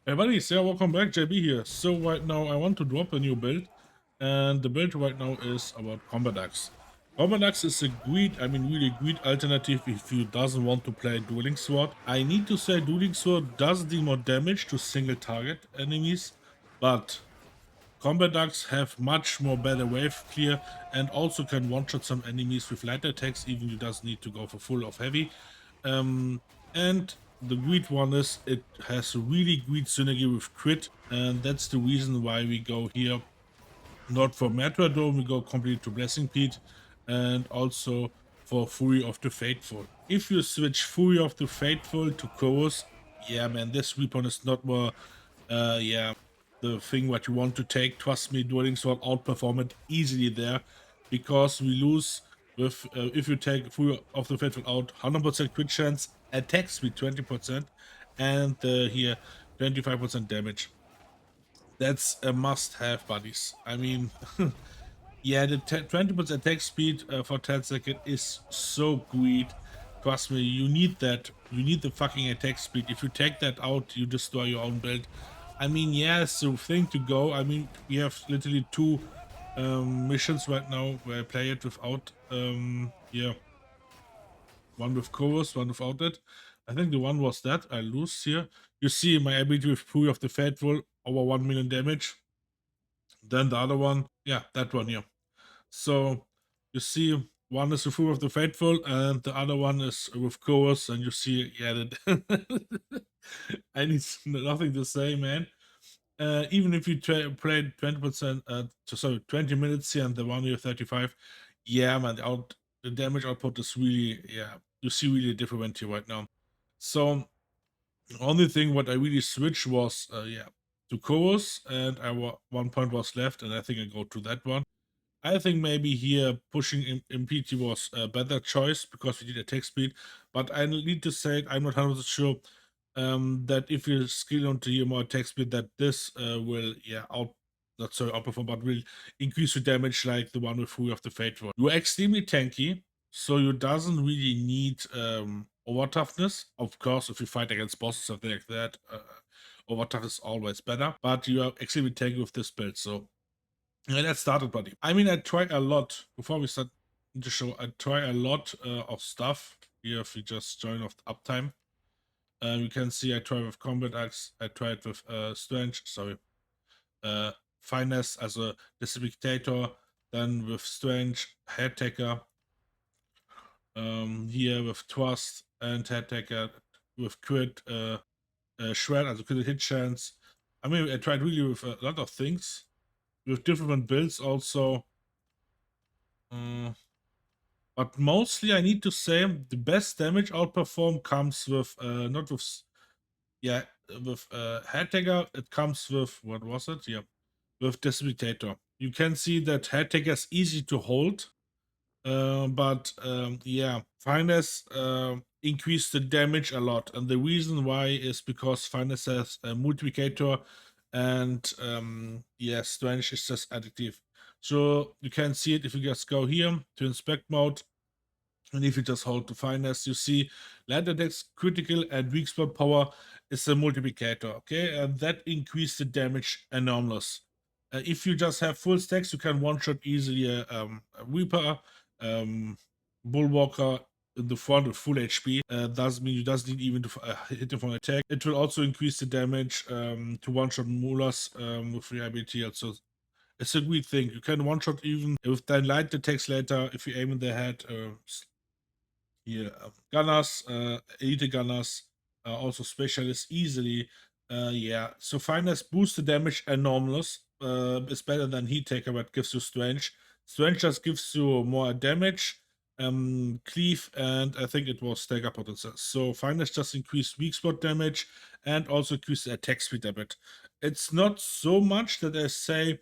Hey buddies, yeah, welcome back, JB here. So right now I want to drop a new build, and the build right now is about Combat Axe. Combat Axe is a great, really great alternative if you doesn't want to play Dueling Sword. I need to say Dueling Sword does deal more damage to single target enemies, but Combat Axe have much more better wave clear and also can one-shot some enemies with light attacks, even you doesn't need to go for full of heavy. Um, and the great one is it has a really great synergy with crit, and that's the reason why we go here not for Matador, we go completely to Blessing Pete, and also for Fury of the Faithful. If you switch Fury of the Faithful to Chorus, yeah man, this weapon is not more the thing what you want to take. Trust me, Dueling Sword outperform it easily there, because we lose with if you take Fury of the Faithful out, 100% crit chance, attack speed 20%, and here 25% damage. That's a must-have, buddies. Yeah, the 20% attack speed for 10 seconds is so great. Trust me, you need that. You need the fucking attack speed. If you take that out, you destroy your own build. Yeah, it's the thing to go. We have literally two missions right now where I play it without, one with chorus, one without it. I think the one was that. I lose here. You see my ability with Fury of the Faithful, over 1 million damage. Then the other one, yeah, that one here. So you see, one is the Fury of the Faithful, and the other one is with Chorus, and you see, yeah, that I need nothing to say, man. Even if you played 20%, 20 minutes here, and the one here 35, yeah, man, the damage output is really, yeah, you see really a different here right now. So the only thing what I really switched was, to Chorus, and 1 point was left, and I think I go to that one. I think maybe here pushing MPT was a better choice because we did attack speed, but I need to say I'm not 100% sure that if you skill onto here more attack speed, that this will, not so outperform, but will increase your damage like the one with Fury of the Faithful. You're extremely tanky, so you doesn't really need over toughness. Of course, if you fight against bosses, something like that, over toughness is always better, but you are extremely tanky with this build, so yeah, let's start it, buddy. I try a lot before we start the show. I try a lot of stuff. Here, if you just join off Uptime, you can see I try with Combat Axe. I tried with Strange. Sorry, uh, Finesse as a Dictator. Then with Strange, Head Taker. Here with Trust and Head Taker with Crit, Shred as a crit hit chance. I tried really with a lot of things with different builds also. But mostly, I need to say the best damage outperform comes with not with yeah with Headtagger. It comes with, what was it? Yeah, with Dissipator. You can see that Headtagger is easy to hold, but yeah, Finesse increase the damage a lot, and the reason why is because Finesse has a multiplicator, and yeah, Strange is just additive. So you can see it if you just go here to inspect mode. And if you just hold the finesse, you see land attacks, critical, and weak spot power is a multiplicator, okay? And that increases the damage enormous. If you just have full stacks, you can one-shot easily a Reaper, um, Bullwalker in the front with full HP. Doesn't mean you doesn't need even to hit him from attack. It will also increase the damage to one-shot Mulas with reliability. Also, it's a great thing. You can one-shot even with then light attacks later if you aim in the head. Here, Gunners, Elite Gunners, also Specialists easily. Yeah, so Finesse boosts the damage enormous. It's better than Heat Taker, but gives you Strange. Strange just gives you more damage, cleave, and I think it was stagger potential. So Finesse just increased weak spot damage and also increased the attack speed a bit. It's not so much that I say,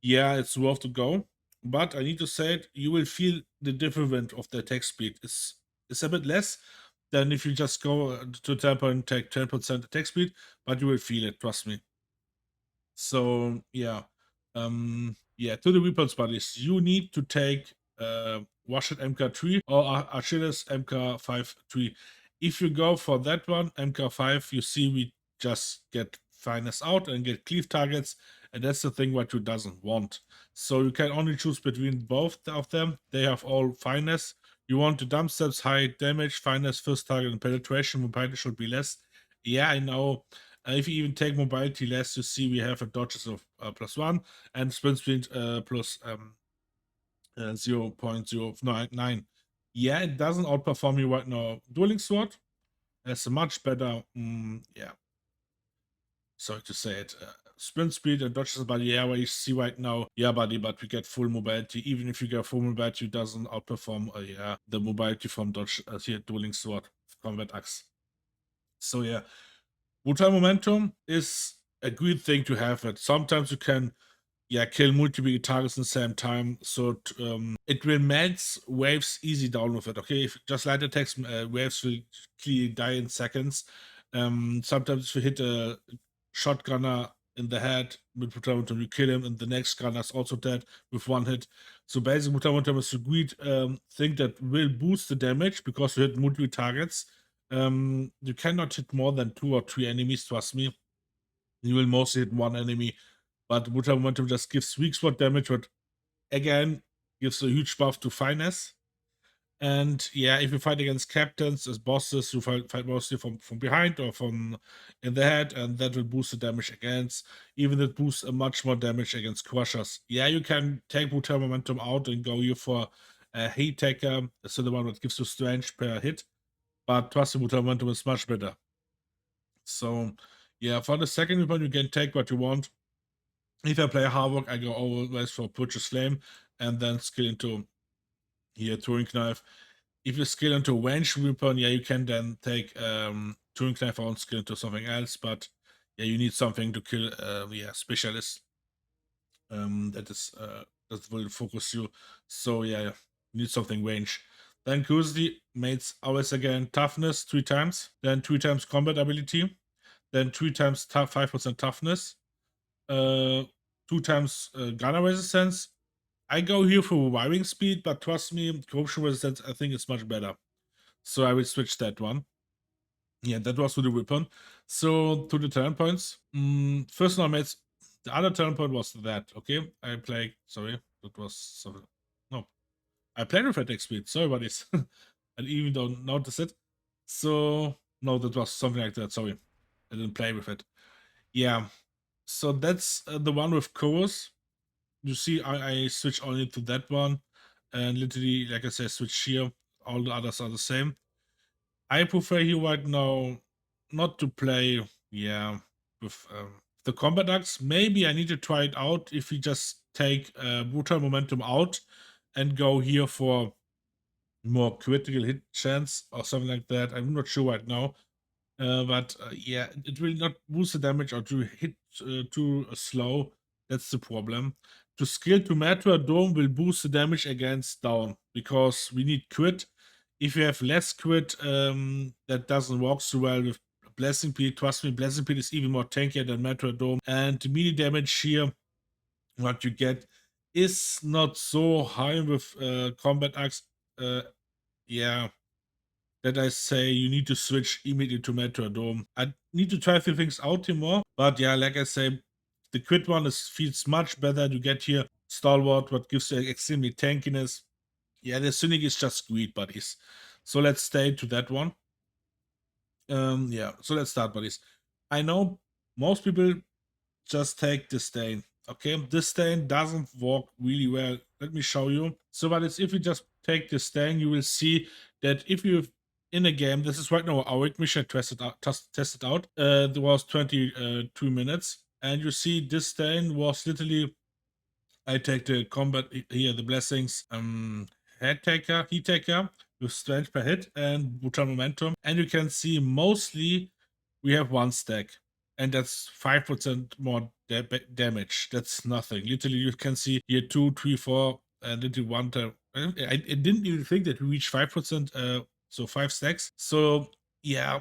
yeah, it's worth to go. But I need to say it, you will feel the difference of the attack speed. It's a bit less than if you just go to temper and take 10% attack speed, but you will feel it, trust me. So yeah. Yeah, to the weapons buddies, you need to take Washed MK3 or Achilles MK5 3. If you go for that one, MK5, you see we just get finesse out and get cleave targets, and that's the thing what you doesn't want. So you can only choose between both of them. They have all finesse. You want the dump steps, high damage, finesse, first target, and penetration. Mobility should be less. Yeah, I know. If you even take mobility less, you see we have a dodges of +1 and sprint speed plus 0.099. Yeah, it doesn't outperform you right now. Dueling Sword has a much better, yeah, sorry to say it, sprint speed and dodges, but yeah, where you see right now, yeah, buddy, but we get full mobility. Even if you get full mobility, it doesn't outperform, yeah, the mobility from dodge, here, Dueling Sword, Combat Axe. So yeah, brutal momentum is a good thing to have. It sometimes you can, yeah, kill multiple targets at the same time, so it will melt waves easy down with it. Okay, if just light attacks, waves will clearly die in seconds. Sometimes if you hit a shotgunner in the head with brutal momentum, you kill him, and the next gunner is also dead with one hit. So basically, brutal momentum is a great thing that will boost the damage because you hit multiple targets. You cannot hit more than 2 or 3 enemies, trust me. You will mostly hit one enemy, but brutal momentum just gives weak spot damage, but again, gives a huge buff to finesse. And yeah, if you fight against captains as bosses, you fight mostly from behind or from in the head, and that will boost the damage against. Even it boosts a much more damage against crushers. Yeah, you can take brutal momentum out and go here for a heat taker, so the one that gives you strength per hit. But trust me, brutal momentum is much better. So yeah, for the second weapon, you can take what you want. If I play Havoc, I go always for Purchase Flame and then skill into here Turing Knife. If you skill into range weapon, yeah, you can then take Turing Knife and skill into something else, but yeah, you need something to kill yeah, specialist. That will focus you. So yeah, you need something range. Then curiosity mates always again toughness 3 times, then 3 times combat ability, then 3 times 5% toughness, uh 2 times gunner resistance. I go here for wiring speed, but trust me, corruption resistance I think is much better. So I will switch that one. Yeah, that was to the weapon. So to the talent points. First one, mates. The other talent point was that. Okay, I play. Sorry, that was something. No, I played with attack speed. Sorry about this. I even don't notice it. So no, that was something like that. Sorry, I didn't play with it. Yeah. So that's the one with Chorus. You see, I switch only to that one, and literally, like I said, switch here. All the others are the same. I prefer here right now not to play, yeah, with the combat axe. Maybe I need to try it out if we just take brutal momentum out and go here for more critical hit chance or something like that. I'm not sure right now. But yeah, it will not boost the damage or to hit too slow. That's the problem. To skill to Matter Dome will boost the damage against down because we need crit. If you have less crit, that doesn't work so well with Blessing Pit. Trust me, Blessing Pit is even more tankier than Matter Dome. And the melee damage here, what you get, is not so high with Combat Axe. Yeah, that I say you need to switch immediately to Metro Dome. I need to try a few things out here more, but yeah, like I say, the crit one feels much better to get here. Stalwart, what gives you extremely tankiness. Yeah, the Cynic is just great, buddies. So let's stay to that one. Yeah, so let's start, buddies. I know most people just take Disdain. Okay, Disdain doesn't work really well. Let me show you. So, but it's if you just take Disdain, you will see that if you in a game, this is right now Auric mission tested out. There was 22 minutes, and you see Disdain was literally. I take the combat here, the blessings, head taker, heat taker with strength per hit and brutal momentum, and you can see mostly we have one stack, and that's 5% more damage. That's nothing. Literally, you can see here 2, 3, 4, and literally one time. I didn't even think that we reached 5%. So 5 stacks. So yeah,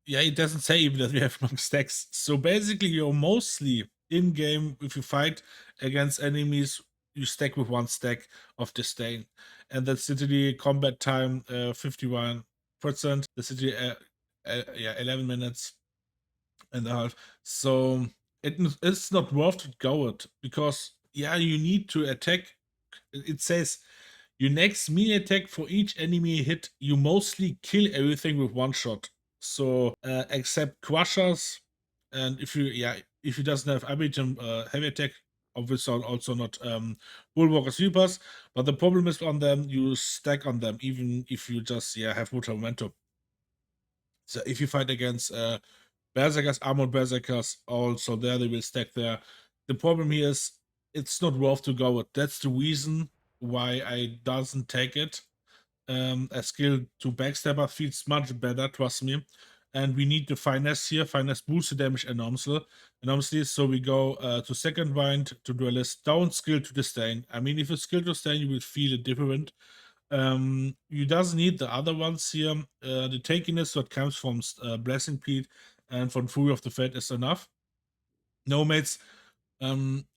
yeah, it doesn't say even that we have long stacks. So basically, you're mostly in game if you fight against enemies. You stack with 1 stack of Disdain, and that's literally combat time 51%. That's literally yeah, 11 minutes. and a half. So it's not worth to go it, because yeah, you need to attack. It says your next melee attack for each enemy hit, you mostly kill everything with one shot. So except crushers, and if he doesn't have ability heavy attack, obviously also not bulwark sweepers. But the problem is on them, you stack on them even if you just have water momentum. So if you fight against berserkers, armored berserkers, also there they will stack there. The problem here is it's not worth to go with. That's the reason why I doesn't take it. A skill to backstabber feels much better, trust me. And we need the finesse here. Finesse boosts the damage enormously. So we go to second wind to duelist, down skill to disdain. I mean, if you skill to disdain, you will feel it different. You doesn't need the other ones here. The takiness that comes from Blessing Pete and from Fury of the Fate is enough. No, mates.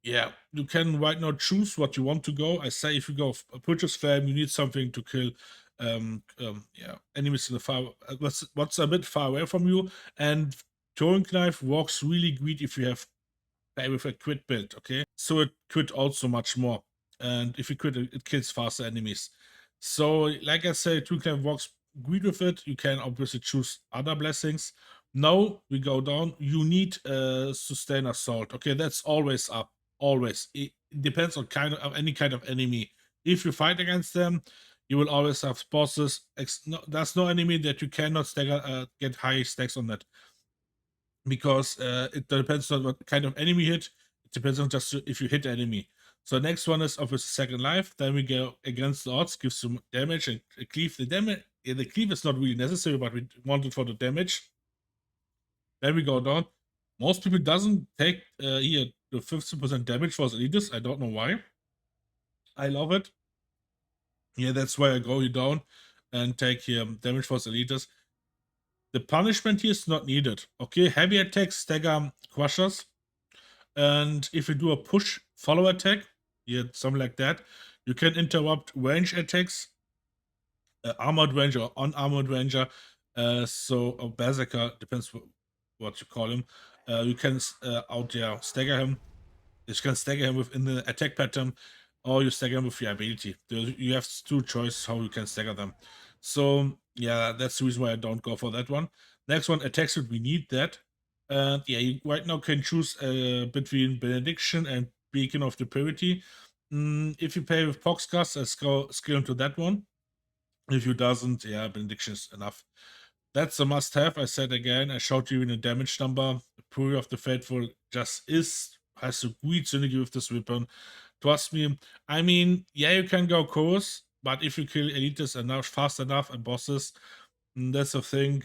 Yeah, you can right now choose what you want to go. I say if you go purchase flame, you need something to kill enemies in the far what's a bit far away from you. And throwing knife works really great if you have with a crit build, okay? So it crit also much more. And if you crit, it kills faster enemies. So, like I said, Twin Clan works great with it. You can obviously choose other blessings. Now we go down. You need sustain assault. Okay, that's always up. Always. It depends on any kind of enemy. If you fight against them, you will always have bosses. There's no enemy that you cannot get high stacks on that, because it depends on what kind of enemy hit. It depends on just if you hit enemy. So next one is obviously second life. Then we go against the odds, give some damage and cleave. The damage, the cleave is not really necessary, but we want it for the damage. Then we go down. Most people doesn't take here the 50% damage for the elitists. I don't know why. I love it. Yeah, that's why I go here down and take here damage for the elitists. The punishment here is not needed. Okay, heavy attacks stagger crushers. And if you do a push follow attack, yeah, something like that, you can interrupt range attacks, armored ranger or unarmored ranger. So a berserker, depends what you call him. You can stagger him. You can stagger him within the attack pattern, or you stagger him with your ability. You have two choices how you can stagger them. So yeah, that's the reason why I don't go for that one. Next one, attack suit. We need that. And yeah, you right now can choose between Benediction and Beacon of the Purity. If you pay with Poxcast, skill into that one. If you doesn't, yeah, Benediction is enough. That's a must-have. I said again, I showed you in a damage number. The Fury of the Faithful just has a great synergy with this weapon. Trust me. I mean, yeah, you can go course, but if you kill elites enough, fast enough, and bosses, that's the thing.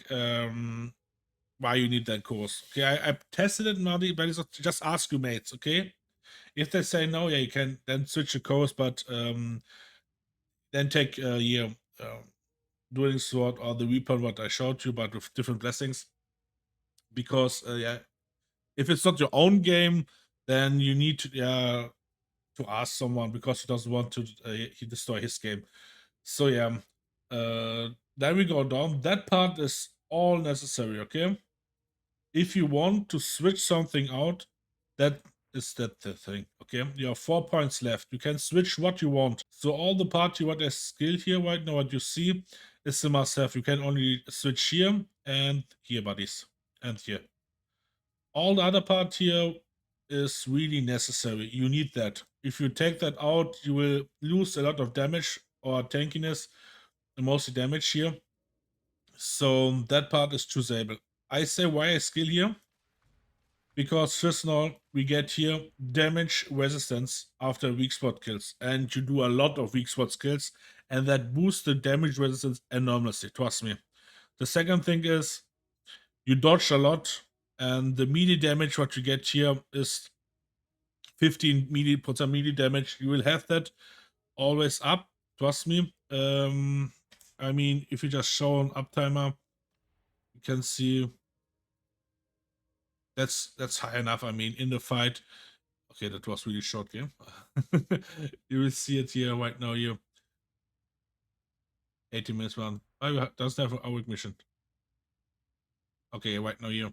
Why you need that course? Okay, I tested it, Marty, but it's just ask your mates. Okay, if they say no, yeah, you can then switch the course, but then take Dueling Sword or the Reaper, what I showed you, but with different blessings. Because if it's not your own game, then you need to ask someone, because he doesn't want to he destroy his game. So yeah, then we go down. That part is all necessary. Okay, if you want to switch something out, that is that the thing. Okay, you have 4 points left. You can switch what you want. So all the part you want as skill here right now, what you see is the must-have. You can only switch here and here, buddies, and here. All the other part here is really necessary. You need that. If you take that out, you will lose a lot of damage or tankiness, and mostly damage here. So that part is choosable. I say why I skill here, because first of all, we get here damage resistance after weak spot kills, and you do a lot of weak spot kills, and that boosts the damage resistance enormously. Trust me. The second thing is you dodge a lot, and the melee damage what you get here is 15 melee damage. You will have that always up. Trust me. I mean, if you just show an uptimer, you can see that's high enough. I mean, in the fight. Okay, that was really short game. You will see it here right now. Here, 80 minutes run. Oh, doesn't have an Auric mission. Okay, right now here.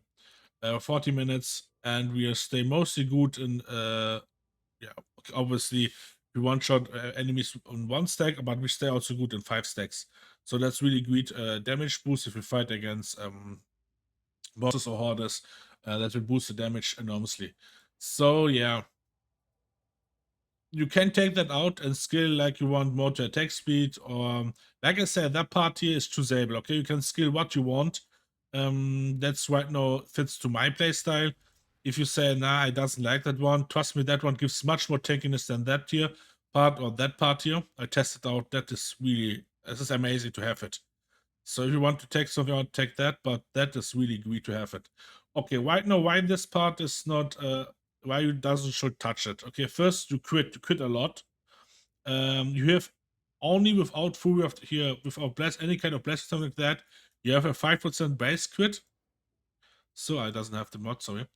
40 minutes, and we stay mostly good in yeah, obviously we one shot enemies on 1 stack, but we stay also good in 5 stacks. So that's really great damage boost if we fight against bosses or hordes. That will boost the damage enormously. So yeah, you can take that out and skill like you want more to attack speed, or like I said, that part here is choosable. Okay, you can skill what you want. That's right now fits to my playstyle. If you say nah, I doesn't like that one, trust me, that one gives much more tankiness than that here part or that part here. I tested out. That is really, this is amazing to have it. So if you want to take something out, take that, but that is really great to have it. Okay, right now, why this part is not, why you doesn't should touch it. Okay, first you quit a lot. You have only without fury of here, without bless, any kind of bless, something like that, you have a 5% base crit. So I doesn't have the mod, sorry.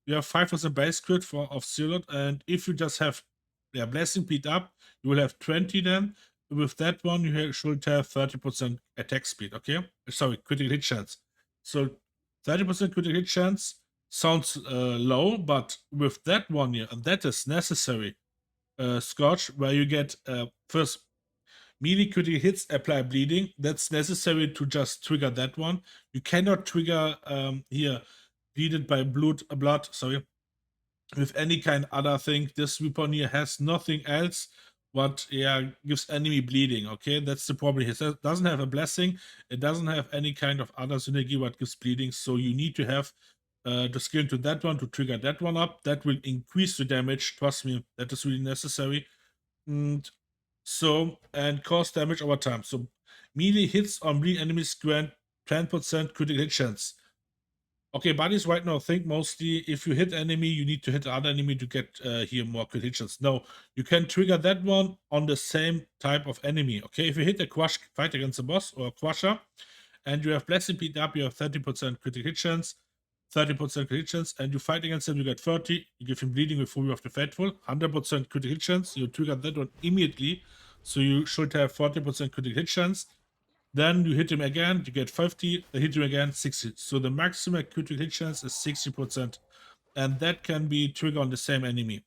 You have 5% base crit for of Zealot, and if you just have blessing beat up, you will have 20 then. With that one, you should have 30% attack speed, okay? Sorry, critical hit chance. So 30% critical hit chance sounds low, but with that one here, and that is necessary, Scourge, where you get first melee critical hits apply bleeding. That's necessary to just trigger that one. You cannot trigger here bleeded by blood, sorry, with any kind other thing. This weapon here has nothing else what gives enemy bleeding. Okay, that's the problem here. It doesn't have a blessing, it doesn't have any kind of other synergy what gives bleeding, so you need to have the skill to that one to trigger that one up. That will increase the damage, trust me, that is really necessary. And cause damage over time. So melee hits on bleeding enemies grant 10% critical hit chance. Okay, buddies, right now think mostly if you hit enemy, you need to hit the other enemy to get here more critical hit chance. No, you can trigger that one on the same type of enemy. Okay, if you hit a crush fight against a boss or a crusher, and you have blessing beat up, you have 30% critical hit chance, 30% critical hit chance, and you fight against him, you get 30. You give him bleeding with Fury of the Faithful, 100% critical hit chance. You trigger that one immediately, so you should have 40% critical hit chance. Then you hit him again, you get 50, then hit him again, 60. So the maximum critical hit chance is 60%. And that can be triggered on the same enemy.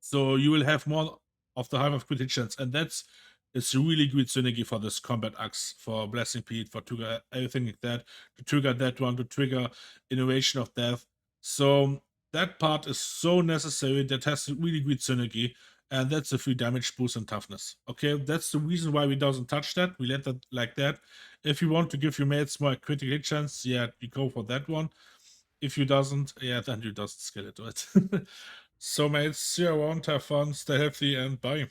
So you will have more of the Hive of critical hit chance. And it's a really good synergy for this combat axe, for Blessing Pete, for trigger everything like that, to trigger that one, to trigger Innovation of Death. So that part is so necessary, that has a really good synergy, and that's a free damage boost and toughness. Okay, that's the reason why we doesn't touch that. We let that like that. If you want to give your mates more critical hit chance, yeah, you go for that one. If you doesn't, yeah, then you doesn't scale it, right? So mates, see you around, have fun, stay healthy, and bye.